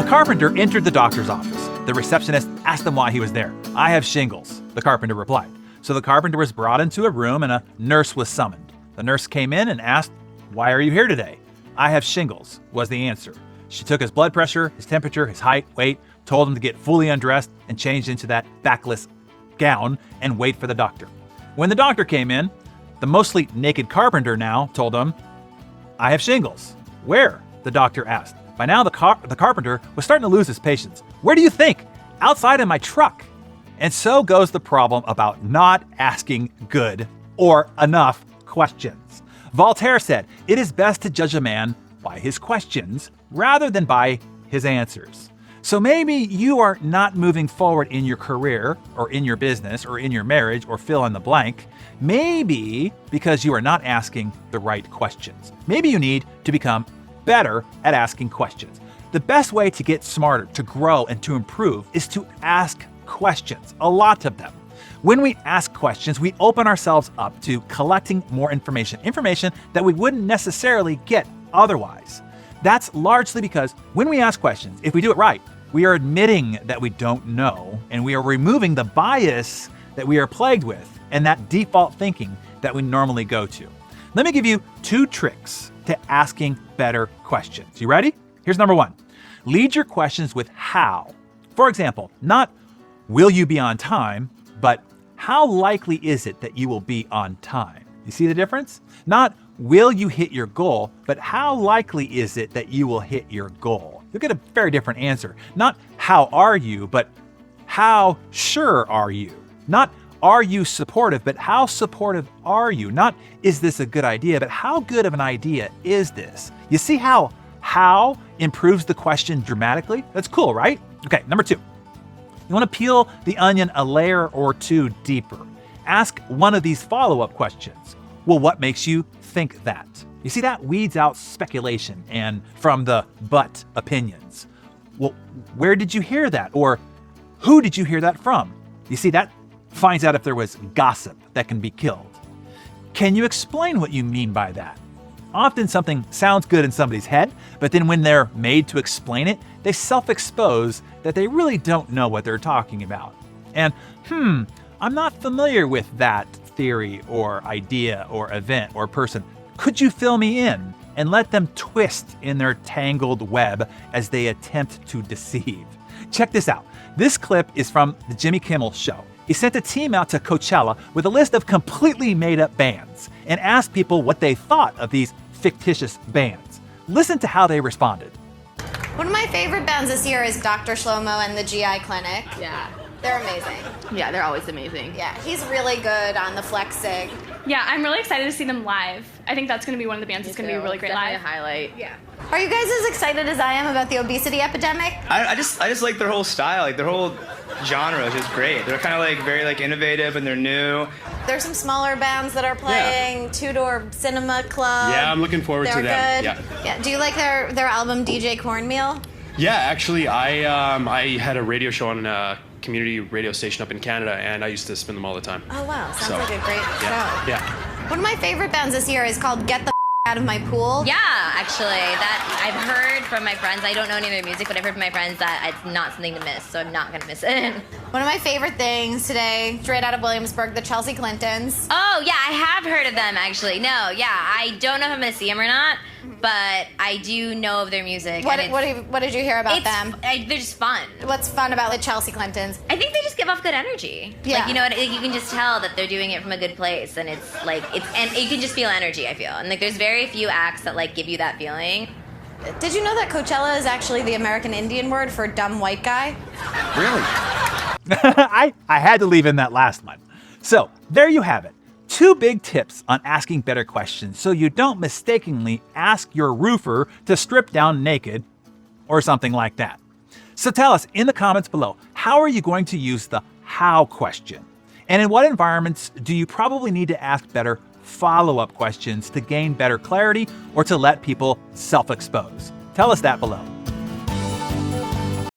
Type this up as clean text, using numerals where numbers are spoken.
carpenter entered the doctor's office. The receptionist asked him why he was there. "I have shingles," the carpenter replied. So the carpenter was brought into a room and a nurse was summoned. The nurse came in and asked, "Why are you here today?" "I have shingles," was the answer. She took his blood pressure, his temperature, his height, weight, told him to get fully undressed and changed into that backless gown and wait for the doctor. When the doctor came in, the mostly naked carpenter now told him, "I have shingles." "Where?" the doctor asked. By now, the carpenter was starting to lose his patience. "Where do you think? Outside in my truck." And so goes the problem about not asking good or enough questions. Voltaire said, "It is best to judge a man by his questions rather than by his answers." So maybe you are not moving forward in your career or in your business or in your marriage or fill in the blank. Maybe because you are not asking the right questions. Maybe you need to become better at asking questions. The best way to get smarter, to grow, and to improve is to ask questions, a lot of them. When we ask questions, we open ourselves up to collecting more information that we wouldn't necessarily get otherwise. That's largely because when we ask questions, if we do it right, we are admitting that we don't know, and we are removing the bias that we are plagued with and that default thinking that we normally go to. Let me give you 2 tricks to asking better questions. You ready? Here's number 1. Lead your questions with how. For example, not "Will you be on time?" but "How likely is it that you will be on time?" You see the difference? Not "Will you hit your goal?" but "How likely is it that you will hit your goal?" You'll get a very different answer. Not "How are you?" but "How sure are you?" Not "Are you supportive?" but "How supportive are you?" Not "Is this a good idea?" but "How good of an idea is this?" You see how improves the question dramatically? That's cool, right? Okay, number 2. You want to peel the onion a layer or 2 deeper. Ask one of these follow-up questions. Well, what makes you think that? You see, that weeds out speculation and from the but opinions. Well, where did you hear that? Or who did you hear that from? You see, that finds out if there was gossip that can be killed. Can you explain what you mean by that? Often something sounds good in somebody's head, but then when they're made to explain it, they self-expose that they really don't know what they're talking about. And, I'm not familiar with that theory or idea or event or person. Could you fill me in? And let them twist in their tangled web as they attempt to deceive. Check this out. This clip is from the Jimmy Kimmel Show. He sent a team out to Coachella with a list of completely made-up bands and asked people what they thought of these fictitious bands. Listen to how they responded. One of my favorite bands this year is Dr. Shlomo and the GI Clinic. Yeah. They're amazing. Yeah, they're always amazing. Yeah, he's really good on the Flexig. Yeah, I'm really excited to see them live. I think that's going to be one of the bands that's going to be really great Definitely live. a highlight. Yeah. Are you guys as excited as I am about the obesity epidemic? I just like their whole style, like their whole genre is just great. They're kind of like very like innovative and they're new. There's some smaller bands that are playing. Two Door Cinema Club. Yeah, I'm looking forward to They're them. good. Yeah. Do you like their album DJ Cornmeal? Yeah, actually, I had a radio show on a community radio station up in Canada, and I used to spin them all the time. Oh wow, sounds So, like a great Yeah, show. yeah. One of my favorite bands this year is called Get the Out of My Pool. Yeah, actually, that I've heard from my friends. I don't know any of their music, but I've heard from my friends that it's not something to miss, so I'm not gonna miss it. One of my favorite things today, straight out of Williamsburg, the Chelsea Clintons. Oh yeah, I have heard of them actually. No, yeah, I don't know if I'm gonna see them or not, but I do know of their music. What and did you hear about them? They're just fun. What's fun about the Chelsea Clintons? I think they just give off good energy. Yeah. Like, you know, like, you can just tell that they're doing it from a good place, and it's like and you can just feel energy. I feel, and like there's very few acts that like give you that feeling. Did you know that Coachella is actually the American Indian word for dumb white guy? Really? I had to leave in that last one. So there you have it. 2 big tips on asking better questions so you don't mistakenly ask your roofer to strip down naked or something like that. So tell us in the comments below, how are you going to use the how question? And in what environments do you probably need to ask better follow-up questions to gain better clarity or to let people self-expose? Tell us that below.